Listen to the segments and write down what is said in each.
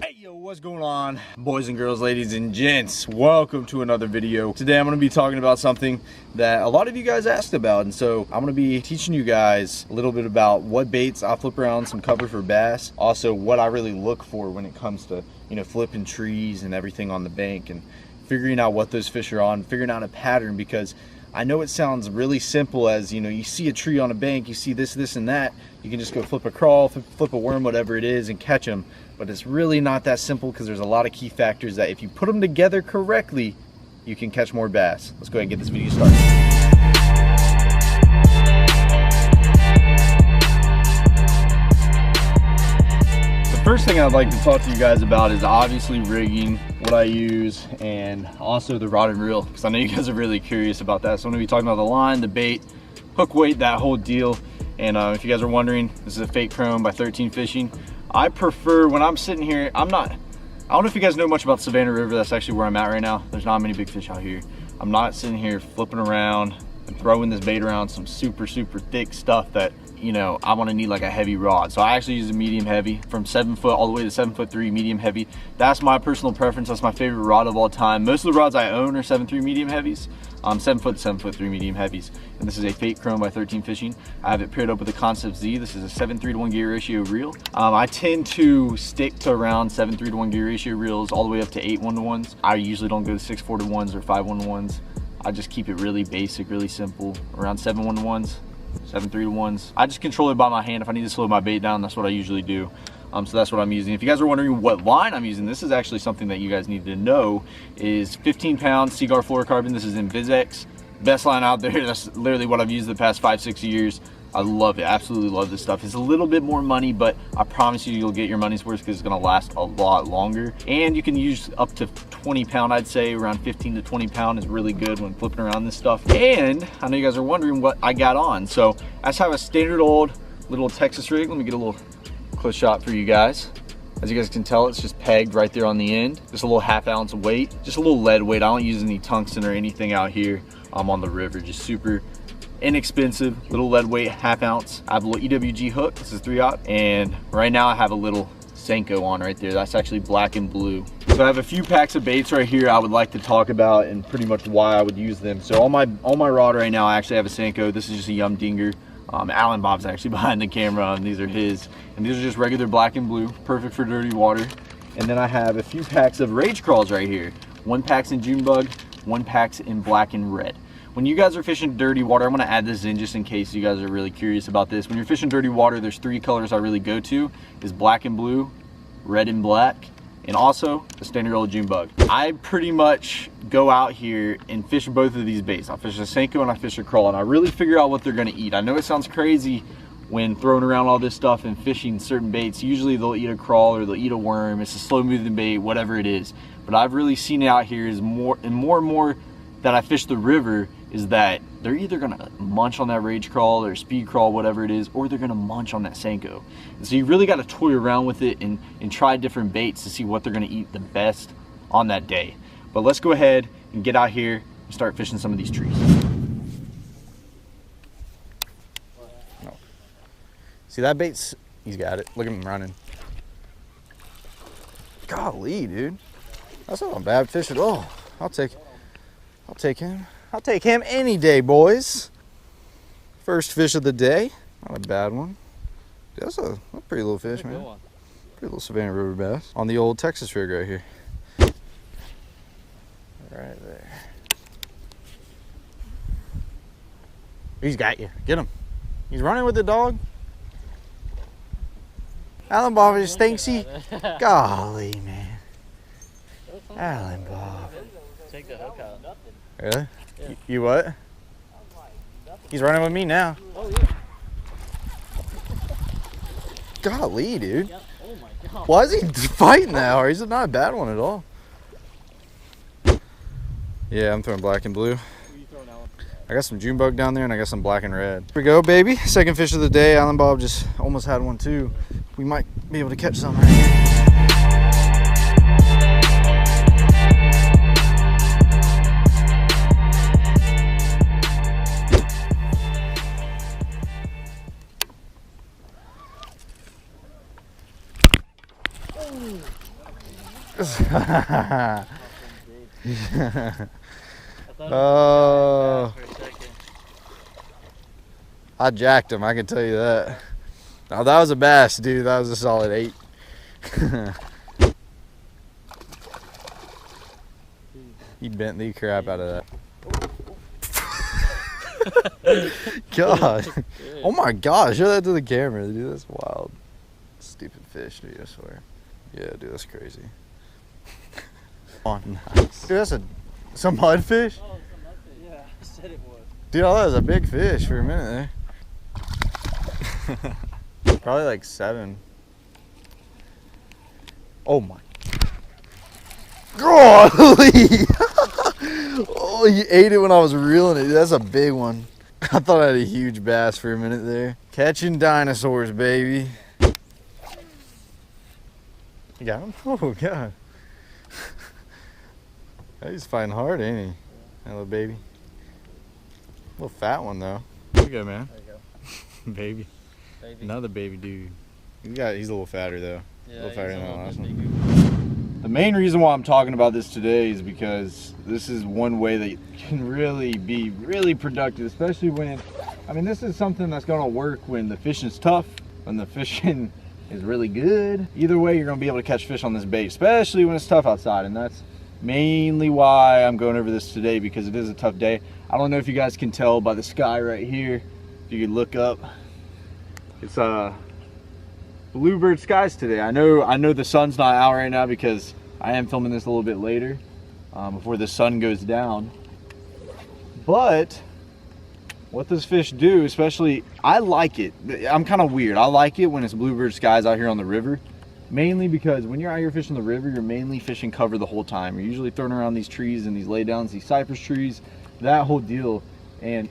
Hey yo, what's going on, boys and girls, ladies and gents? Welcome to another video. Today I'm going to be talking about something that a lot of you guys asked about, and so I'm going to be teaching you guys a little bit about what baits I flip around some cover for bass, also what I really look for when it comes to, you know, flipping trees and everything on the bank, and figuring out what those fish are on, figuring out a pattern, because I know it sounds really simple as, you know, you see a tree on a bank, you see this, and that, you can just go flip a crawl, flip a worm, whatever it is, and catch them. But it's really not that simple, because there's a lot of key factors that if you put them together correctly, you can catch more bass. Let's go ahead and get this video started. The first thing I'd like to talk to you guys about is obviously rigging, what I use, and also the rod and reel, because I know you guys are really curious about that. So I'm going to be talking about the line, the bait, hook weight, that whole deal. And if you guys are wondering, this is a fake chrome by 13 Fishing. I prefer, when I'm sitting here, I don't know if you guys know much about Savannah River. That's actually where I'm at right now. There's not many big fish out here. I'm not sitting here flipping around and throwing this bait around some super thick stuff that, you know, I want to need like a heavy rod. So I actually use a medium heavy, from 7 foot all the way to 7'3" medium heavy. That's my personal preference. That's my favorite rod of all time. Most of the rods I own are 7'3" medium heavies. 7 foot to 7'3" medium heavies. And this is a fake chrome by 13 Fishing. I have it paired up with a Concept Z. This is a 7:3 to 1 gear ratio reel. I tend to stick to around 7:3 to 1 gear ratio reels all the way up to 8 1-to-1s. I usually don't go to 6'4 to 1s or 5 1-to-1s. I just keep it really basic, really simple. Around 7 1-to-1s, 7'3 to 1s. I just control it by my hand. If I need to slow my bait down, that's what I usually do. So that's what I'm using. If you guys are wondering what line I'm using, this is actually something that you guys need to know, is 15-pound Seaguar fluorocarbon. This is in VizX. Best line out there. That's literally what I've used the past 5-6 years. I love it, absolutely love this stuff. It's a little bit more money, but I promise you, you'll get your money's worth, because it's gonna last a lot longer. And you can use up to 20 pound, I'd say around 15 to 20 pound is really good when flipping around this stuff. And I know you guys are wondering what I got on. So I just have a standard old little Texas rig. Let me get a little close shot for you guys. As you guys can tell, it's just pegged right there on the end. Just a little ½ ounce weight, just a little lead weight. I don't use any tungsten or anything out here. I'm on the river, just super inexpensive, little lead weight, ½ ounce. I have a little EWG hook. This is 3/0, and right now I have a little Senko on right there. That's actually black and blue. So I have a few packs of baits right here I would like to talk about, and pretty much why I would use them. So on my rod right now, I actually have a Senko. This is just a Yum Dinger. Alan Bob's actually behind the camera, and these are his. And these are just regular black and blue, perfect for dirty water. And then I have a few packs of Rage Crawls right here. One pack's in June Bug, one pack's in black and red. When you guys are fishing dirty water, I'm gonna add this in just in case you guys are really curious about this. When you're fishing dirty water, there's 3 colors I really go to, is black and blue, red and black, and also the standard old June Bug. I pretty much go out here and fish both of these baits. I fish a Senko and I fish a crawl, and I really figure out what they're gonna eat. I know it sounds crazy when throwing around all this stuff and fishing certain baits. Usually they'll eat a crawl or they'll eat a worm. It's a slow moving bait, whatever it is. But I've really seen it out here is more and more that I fish the river, is that they're either gonna munch on that Rage Crawl or Speed Crawl, whatever it is, or they're gonna munch on that Senko. And so you really gotta toy around with it and try different baits to see what they're gonna eat the best on that day. But let's go ahead and get out here and start fishing some of these trees. Oh. See that bait's, he's got it. Look at him running. Golly, dude. That's not a bad fish at all. I'll take him. I'll take him any day, boys. First fish of the day. Not a bad one. That's a pretty little fish, man. Pretty little Savannah River bass. On the old Texas rig right here. Right there. He's got you. Get him. He's running with the dog. Alan Bob just thinks he... Golly, man. Alan Bob. Take the hook out. Really? Yeah. You what? He's running with me now. Oh, yeah. Golly, dude. Yep. Oh my God. Why is he fighting that hard? He's not a bad one at all. Yeah, I'm throwing black and blue. Who are you throwing, Alan? I got some June Bug down there, and I got some black and red. Here we go, baby. Second fish of the day. Alan Bob just almost had one too. We might be able to catch some right here. Oh, I jacked him, I can tell you that. Oh, that was a bass, dude. That was a solid 8. He bent the crap out of that. God. Oh my gosh, show that to the camera, dude. That's wild. Stupid fish, dude, I swear. Yeah, dude, that's crazy. Oh, nice. Dude, that's some mudfish? Oh, some mudfish. Yeah, I said it was. Dude, I thought it was a big fish for a minute there. Probably like 7. Oh my. Golly! Oh, you ate it when I was reeling it. That's a big one. I thought I had a huge bass for a minute there. Catching dinosaurs, baby. You got him? Oh, God. He's fighting hard, ain't he? That little baby. Little fat one, though. There you go, man. There you go. Baby. Baby. Another baby dude. He's a little fatter, though. Yeah, a little fatter than that last one. The main reason why I'm talking about this today is because this is one way that you can really be really productive, especially when, this is something that's gonna work when the fishing's tough, when the fishing is really good. Either way, you're gonna be able to catch fish on this bait, especially when it's tough outside, and that's mainly why I'm going over this today, because it is a tough day. I don't know if you guys can tell by the sky right here. If you could look up, it's bluebird skies today. I know the sun's not out right now because I am filming this a little bit later, before the sun goes down. But what does fish do, especially, I like it. I'm kind of weird. I like it when it's bluebird skies out here on the river, mainly because when you're out here fishing the river, you're mainly fishing cover the whole time. You're usually throwing around these trees and these laydowns, these cypress trees, that whole deal. And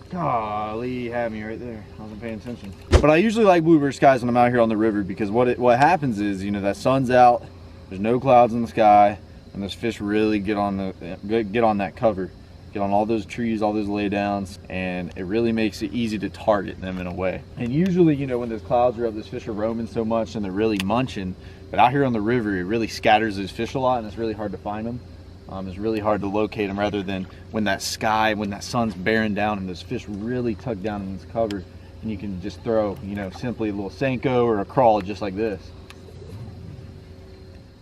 golly, had me right there. I wasn't paying attention. But I usually like bluebird skies when I'm out here on the river, because what happens is, that sun's out, there's no clouds in the sky, and those fish really get on that cover, get on all those trees, all those laydowns, and it really makes it easy to target them in a way. And usually, when those clouds are up, those fish are roaming so much and they're really munching. But out here on the river, it really scatters those fish a lot, and it's really hard to find them. It's really hard to locate them, rather than when that sun's bearing down and those fish really tuck down in this cover, and you can just throw, simply a little Senko or a crawl just like this.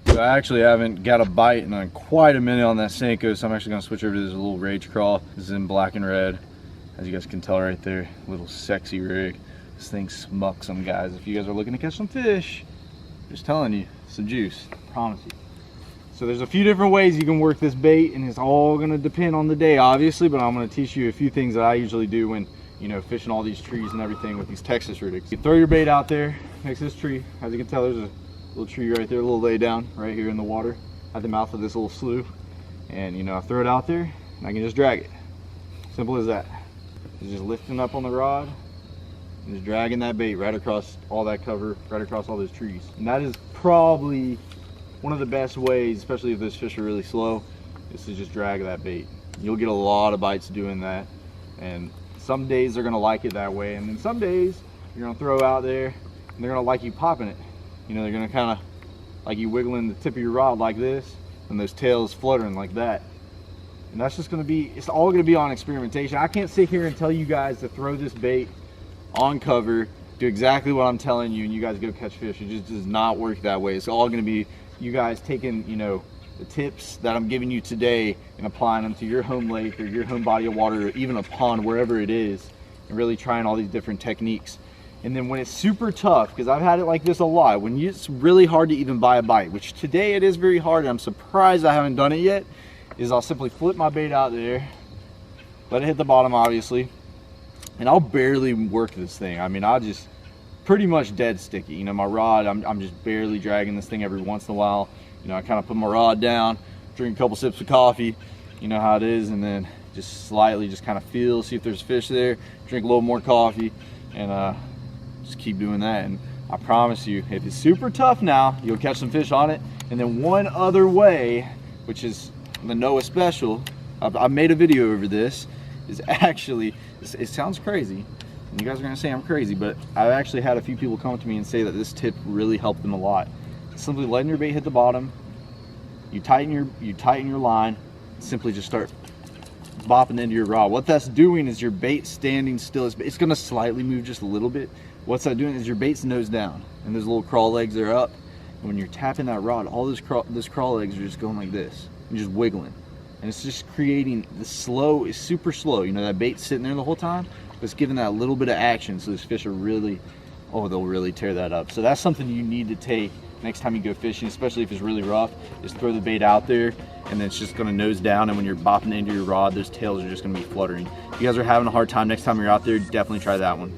So I actually haven't got a bite in quite a minute on that Senko, so I'm actually going to switch over to this little rage crawl. This is in black and red, as you guys can tell right there. Little sexy rig. This thing smucks them, guys. If you guys are looking to catch some fish, just telling you, it's the juice, I promise you. So there's a few different ways you can work this bait, and it's all going to depend on the day, obviously, but I'm going to teach you a few things that I usually do when, fishing all these trees and everything with these Texas rigs. You throw your bait out there next to this tree. As you can tell, there's a little tree right there, a little lay down right here in the water at the mouth of this little slough. And, I throw it out there, and I can just drag it. Simple as that. It's just lifting up on the rod and just dragging that bait right across all that cover, right across all those trees. And that is probably one of the best ways, especially if those fish are really slow, is to just drag that bait. You'll get a lot of bites doing that, and some days they're gonna like it that way, and then some days you're gonna throw out there and they're gonna like you popping it. They're gonna kind of like you wiggling the tip of your rod like this, and those tails fluttering like that. And that's just gonna be, it's all gonna be on experimentation. I can't sit here and tell you guys to throw this bait on cover, do exactly what I'm telling you, and you guys go catch fish. It just does not work that way. It's all gonna be you guys taking, the tips that I'm giving you today and applying them to your home lake or your home body of water, or even a pond, wherever it is, and really trying all these different techniques. And then when it's super tough, because I've had it like this a lot, when it's really hard to even buy a bite, which today it is very hard, and I'm surprised I haven't done it yet, is I'll simply flip my bait out there, let it hit the bottom, obviously, and I'll barely work this thing. I'll just pretty much dead sticky. My rod, I'm just barely dragging this thing every once in a while. I kind of put my rod down, drink a couple sips of coffee, you know how it is, and then just slightly just kind of feel, see if there's fish there, drink a little more coffee, and just keep doing that. And I promise you, if it's super tough now, you'll catch some fish on it. And then one other way, which is the Noah special, I've made a video over this, is actually, it sounds crazy, and you guys are gonna say I'm crazy, but I've actually had a few people come to me and say that this tip really helped them a lot. simply letting your bait hit the bottom. You tighten your line, simply just start bopping into your rod. What that's doing is your bait standing still. It's gonna slightly move just a little bit. What's that doing is your bait's nose down and those little crawl legs are up. And when you're tapping that rod, all those crawl legs are just going like this and just wiggling. And it's just creating the slow, is super slow. You know, that bait's sitting there the whole time, but it's giving that little bit of action so those fish are really, oh, they'll really tear that up. So that's something you need to take next time you go fishing, especially if it's really rough, is throw the bait out there and then it's just gonna nose down, and when you're bopping into your rod, those tails are just gonna be fluttering. If you guys are having a hard time next time you're out there, definitely try that one.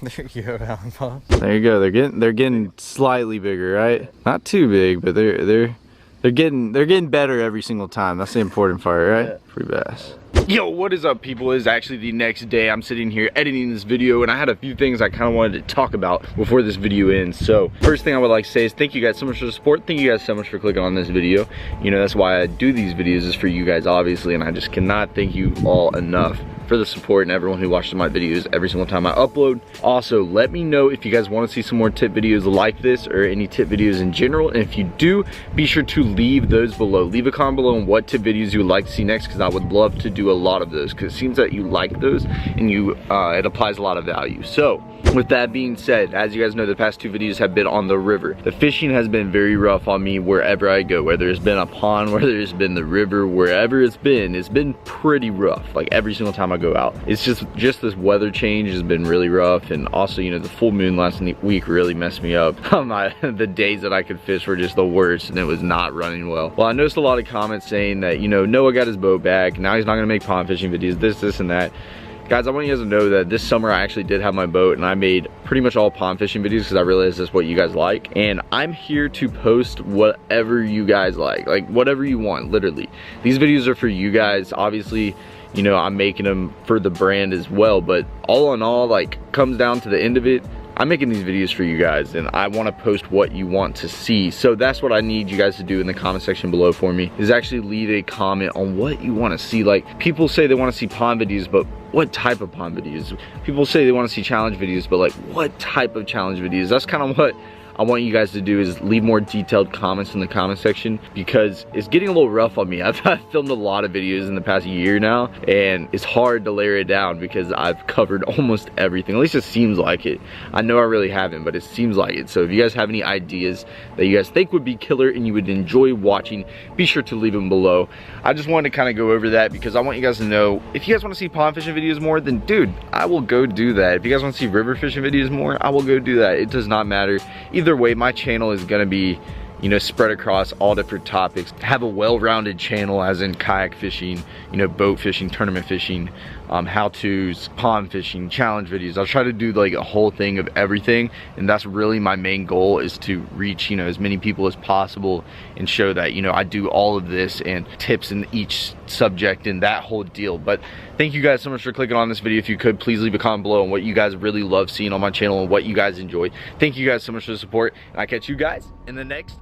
There you go, Alan Bob. There you go. They're getting slightly bigger, right? Not too big, but they're getting better every single time. That's the important part, right? Yeah. Free bass. Yo, what is up, people? It is actually the next day. I'm sitting here editing this video, and I had a few things I kind of wanted to talk about before this video ends. So first thing I would like to say is thank you guys so much for the support. Thank you guys so much for clicking on this video. You know, that's why I do these videos, is for you guys, obviously, and I just cannot thank you all enough for the support and everyone who watches my videos every single time I upload. Also, let me know if you guys want to see some more tip videos like this or any tip videos in general, and if you do, be sure to leave those below. Leave a comment below on what tip videos you would like to see next, because I would love to do a lot of those, because it seems that you like those and you it applies a lot of value. So with that being said, as you guys know, the past two videos have been on the river. The fishing has been very rough on me wherever I go, whether it's been a pond, whether it's been the river, wherever it's been pretty rough, like every single time I go out. It's just this weather change has been really rough, and also, you know, the full moon last week really messed me up. The days that I could fish were just the worst, and it was not running well. Well, I noticed a lot of comments saying that, you know, Noah got his boat back, now he's not gonna make pond fishing videos, this and that. Guys, I want you guys to know that this summer I actually did have my boat, and I made pretty much all pond fishing videos because I realized that's what you guys like. And I'm here to post whatever you guys like whatever you want, literally. These videos are for you guys. Obviously, you know, I'm making them for the brand as well, but all in all, like, comes down to the end of it, I'm making these videos for you guys, and I want to post what you want to see. So that's what I need you guys to do in the comment section below for me, is actually leave a comment on what you want to see. Like, people say they want to see pond videos, but what type of pond videos? People say they want to see challenge videos, but like, what type of challenge videos? That's kind of what I want you guys to do, is leave more detailed comments in the comment section, because it's getting a little rough on me. I've filmed a lot of videos in the past year now, and it's hard to layer it down because I've covered almost everything. At least it seems like it. I know I really haven't, but it seems like it. So if you guys have any ideas that you guys think would be killer and you would enjoy watching, be sure to leave them below. I just wanted to kind of go over that because I want you guys to know, if you guys want to see pond fishing videos more, then dude, I will go do that. If you guys want to see river fishing videos more, I will go do that. It does not matter. Either way, my channel is gonna be, you know, spread across all different topics. Have a well-rounded channel, as in kayak fishing, you know, boat fishing, tournament fishing, how-tos, pond fishing, challenge videos. I'll try to do like a whole thing of everything, and that's really my main goal, is to reach, you know, as many people as possible and show that, you know, I do all of this and tips in each subject and that whole deal. But thank you guys so much for clicking on this video. If you could, please leave a comment below on what you guys really love seeing on my channel and what you guys enjoy. Thank you guys so much for the support, and I'll catch you guys in the next